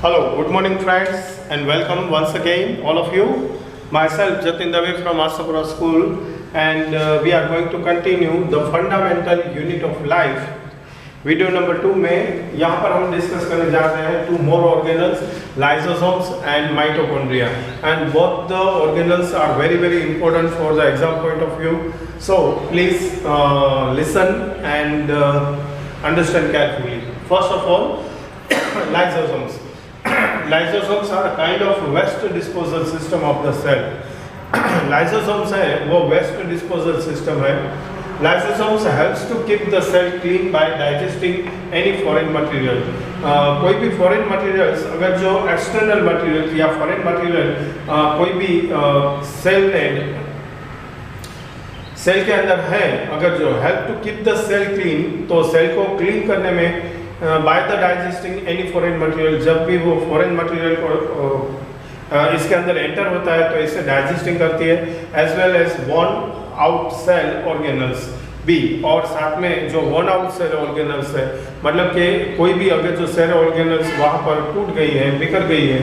Hello, good morning friends and welcome once again all of you. Myself Jatin Dave from Asapura School and we are going to continue the fundamental unit of life. Video number 2 में यहाँ पर हम discuss करने जा रहे हैं two more organelles lysosomes and mitochondria and both the organelles are very important for the exam point of view. So please listen and understand carefully. First of all lysosomes. Lysosomes are a kind of waste disposal system of the cell. Lysosomes है वो waste disposal system है. Lysosomes helps to keep the cell clean by digesting any foreign material. कोई भी foreign materials अगर जो external material या foreign material कोई भी सेल के अंदर है, अगर जो help to keep the cell clean, तो सेल को क्लीन करने में by the digesting any foreign material, जब भी वो foreign material को इसके अंदर एंटर होता है तो इसे डाइजेस्टिंग करती है, as well as worn out cell organelles भी. और साथ में जो worn out cell organelles है, मतलब कि कोई भी अगर जो सेल ऑर्गेनल्स वहाँ पर टूट गई है, बिखर गई है,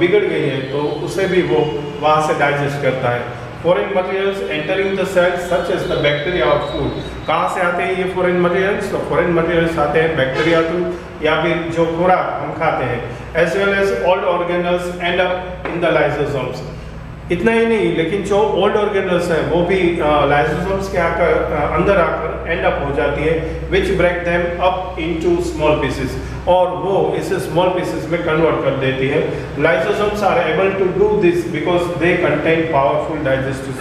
बिगड़ गई है, तो उसे भी वो वहाँ से डाइजेस्ट करता है. Foreign materials entering the cell such as the bacteria or food. कहाँ से आते हैं ये foreign materials? तो foreign materials आते हैं बैक्टीरिया थ्रू या फिर जो खुराक हम खाते हैं. As well as old organelles end up in the lysosomes. इतना ही नहीं, लेकिन जो ओल्ड ऑर्गेनल्स हैं वो भी लाइसोसोम्स के अंदर आकर एंड अप हो जाती है, which break them up into small pieces, और वो इसे स्मॉल पीसेस में कन्वर्ट कर देती है. Lysosomes are able to do this because they contain powerful digestive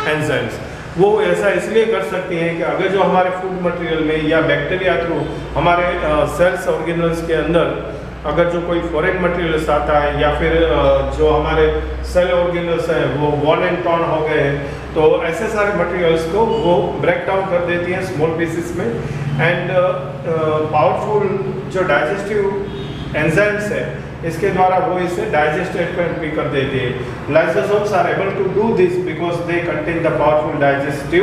enzymes. वो ऐसा इसलिए कर सकती हैं कि अगर जो हमारे फूड मटेरियल में या बैक्टीरिया थ्रू हमारे सेल्स ऑर्गेनल्स के अंदर अगर जो कोई फॉरेन मटेरियल्स आता है या फिर जो हमारे सेल ऑर्गेनल्स हैं वो वॉन एंड टॉन हो गए हैं, तो ऐसे सारे मटेरियल्स को वो ब्रेक डाउन कर देती हैं स्मॉल पीसेस में. एंड पावरफुल जो डाइजेस्टिव एंजाइम्स है इसके द्वारा वो इसे डाइजेस्टेड भी कर देती है. Lysosomes are able to do this because they contain the powerful digestive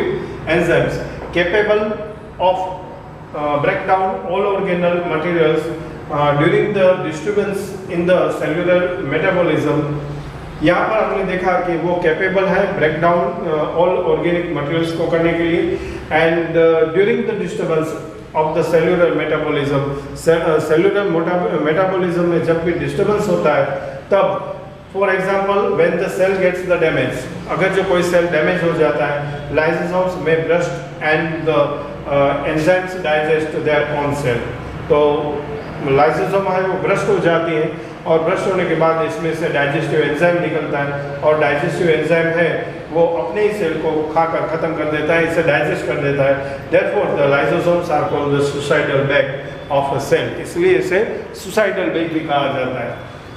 enzymes capable of break down all organelle materials during the disturbance in the cellular metabolism. यहाँ पर हमने देखा कि वो कैपेबल है break down all organic materials को करने के लिए. And during the disturbance of the cellular metabolism, cellular metabolism में जब भी डिस्टर्बेंस होता है तब, for example when the cell gets the damage, अगर जो कोई सेल डैमेज हो जाता है, लाइसोसोम्स में burst and the enzymes digest their own cell. तो लाइसोसोम है वो ब्रस्ट हो जाती है और ब्रस्ट होने के बाद इसमें से डाइजेस्टिव एंजाइम निकलता है और डाइजेस्टिव एंजाइम है वो अपने ही सेल को खाकर खत्म कर देता है, इसे डाइजेस्ट कर देता है. Therefore the lysosomes are called the suicidal bag of a cell, इसलिए इसे सुसाइडल बैग भी कहा जाता है.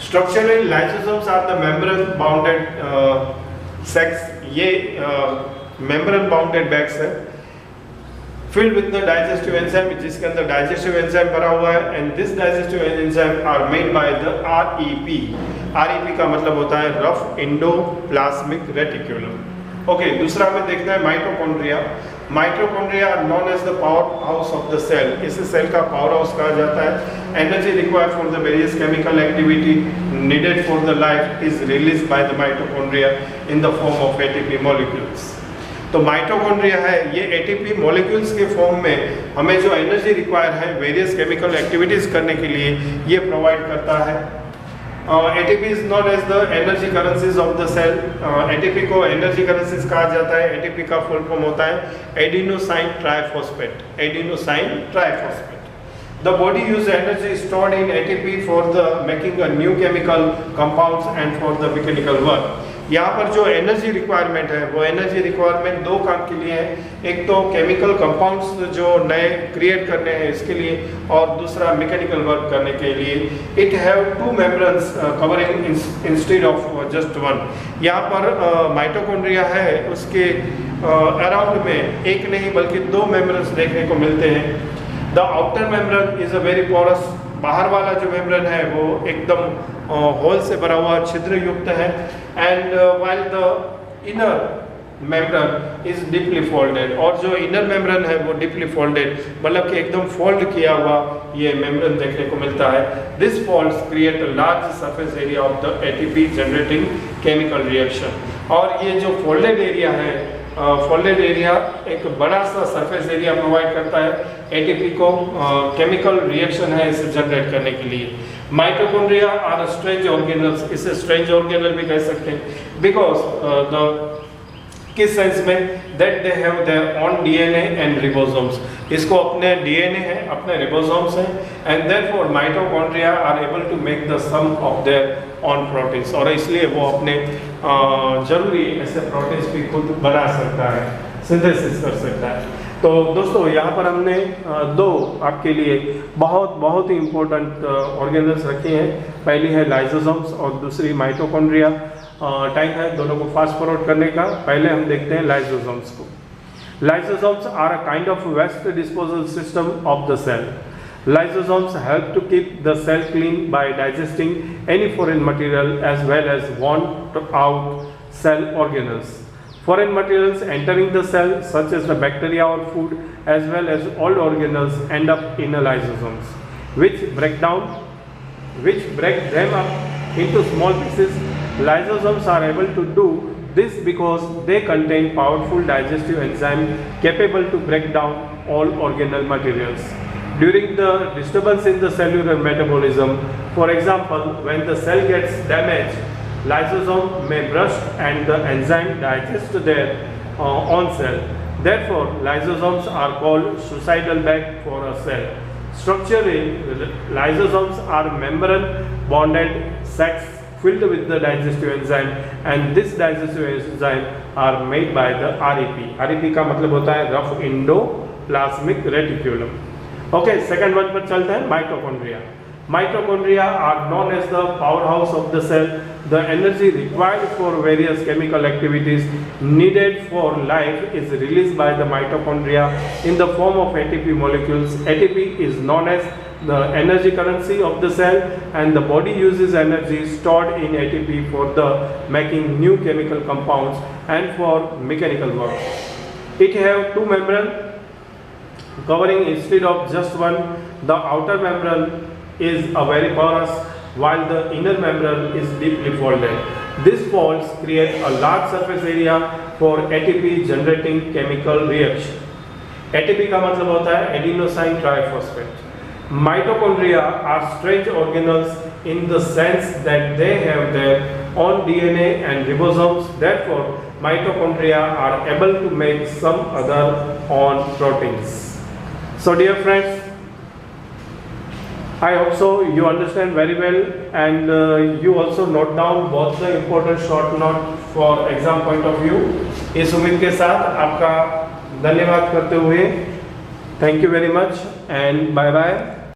Structurally lysosomes are the membrane bounded sacs. ये मेम्ब्रेन बाउंडेड बैग्स है filled with the digestive enzyme, जिसके अंदर digestive enzyme भरा हुआ है. and this digestive enzyme are made by the REP. REP का मतलब होता है rough endoplasmic reticulum. ओके, दूसरा हमें देखना है mitochondria. Mitochondria are known as the power house of the cell. इसे सेल का पावर हाउस कहा जाता है. Energy required for the various chemical activity needed for the life is release by the mitochondria in the form of ATP molecules. तो mitochondria है ये ATP molecules के form में हमें जो एनर्जी रिक्वायर है वेरियस केमिकल एक्टिविटीज करने के लिए ये प्रोवाइड करता है. ATP is not as the energy currencies of the cell. ATP को एनर्जी करेंसीज कहा जाता है. ATP का फुल फॉर्म होता है adenosine triphosphate. Adenosine triphosphate. The body uses energy stored in ATP for the making a new chemical compounds and for the mechanical work. यहाँ पर जो एनर्जी रिक्वायरमेंट है वो एनर्जी रिक्वायरमेंट दो काम के लिए है. एक तो केमिकल कंपाउंड्स जो नए क्रिएट करने हैं इसके लिए, और दूसरा मैकेनिकल वर्क करने के लिए. It have to membranes covering instead of just one. यहाँ पर माइटोकॉन्ड्रिया है उसके अराउंड में एक नहीं बल्कि दो मेम्ब्रेन्स देखने को मिलते हैं. The outer membrane is a very porous. बाहर वाला जो मेम्ब्रेन है वो एकदम होल से भरा हुआ छिद्र युक्त है. And while the inner membrane is deeply folded, और जो इनर मेम्ब्रेन है वो डीपली फोल्डेड, मतलब कि एकदम फोल्ड किया हुआ ये मेम्ब्रेन देखने को मिलता है। This folds create a large surface area of the ATP generating chemical reaction. और ये जो फोल्डेड एरिया है, फोल्डेड एरिया एक बड़ा सा सरफेस एरिया प्रोवाइड करता है एटीपी को केमिकल रिएक्शन है इसे जनरेट करने के लिए। माइटोकॉन्ड्रिया आर स्ट्रेंज ऑर्गेनल्स, इसे स्ट्रेंज ऑर्गेनल भी कह सकते हैं, बिकॉज द किस सेंस में that they have their own DNA and ribosomes, इसको अपने डीएनए है, अपने रिबोसोम्स हैं, and therefore mitochondria are able to make the some of their own proteins, और इसलिए वो अपने जरूरी ऐसे प्रोटीन्स भी खुद बना सकता है, सिंथेसिस कर सकता है। तो दोस्तों यहाँ पर हमने दो आपके लिए बहुत ही इम्पोर्टेंट ऑर्गेनल्स रखे हैं, पहली है लाइसोसोम्स और दूसरी माइटोकॉन्ड्रिया। टाइम है दोनों को फास्ट फॉरवर्ड करने का। पहले हम देखते हैं लाइसोसोम्स को। Lysosomes are a kind of waste disposal system of the cell. Lysosomes help to keep the cell clean by digesting any foreign material as well as want out cell organelles. Foreign materials entering the cell such as the bacteria or food as well as all organelles end up in a lysosomes, which break them up into small pieces. Lysosomes are able to do this because they contain powerful digestive enzyme capable to break down all organelle materials. During the disturbance in the cellular metabolism, for example, when the cell gets damaged, lysosome may burst and the enzyme digest their own cell. Therefore, lysosomes are called suicidal bag for a cell. Structurally, lysosomes are membrane bonded sacs filled with the digestive enzyme, and this digestive enzyme are made by the REP. REP का मतलब होता है rough endoplasmic reticulum. Okay, second one पर चलते हैं, mitochondria. Mitochondria are known as the powerhouse of the cell. The energy required for various chemical activities needed for life is released by the mitochondria in the form of ATP molecules. ATP is known as the energy currency of the cell, and the body uses energy stored in ATP for the making new chemical compounds and for mechanical work. It have two membranes covering instead of just one. The outer membrane is a very porous while the inner membrane is deeply folded. These folds create a large surface area for ATP generating chemical reaction. ATP का मतलब होता है adenosine triphosphate. Mitochondria are strange organelles in the sense that they have their own DNA and ribosomes. Therefore, mitochondria are able to make some other own proteins. So dear friends, I hope so you understand very well, and you also note down both the important short note for exam point of view. इस उम्मीद के साथ आपका धन्यवाद करते हुए thank you very much and bye bye.